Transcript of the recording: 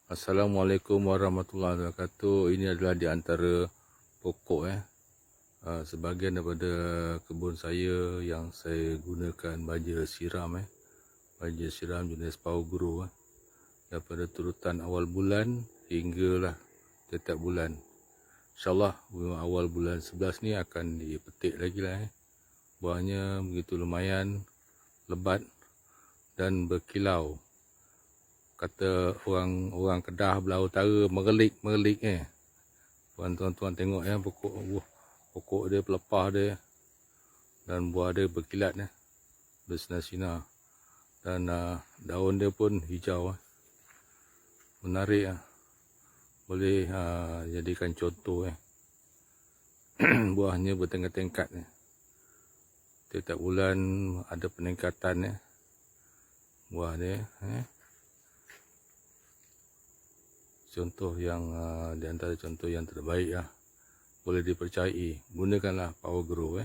Assalamualaikum warahmatullahi wabarakatuh. Ini adalah di antara pokok sebahagian daripada kebun saya yang saya gunakan baja siram baja siram jenis Power Grow daripada turutan awal bulan hinggalah setiap bulan. InsyaAllah awal bulan 11 ni akan dipetik lagi lah. Buahnya begitu lumayan lebat dan berkilau. Kata orang Kedah belah utara merelik. Tuan-tuan tengok pokok dia, pelepah dia dan buah dia berkilat bersinar-sinar dan daun dia pun hijau menarik boleh jadikan contoh buahnya bertingkat-tingkat setiap bulan ada peningkatan buah dia contoh yang di antara contoh yang terbaik boleh dipercayai. Gunakanlah Power Grow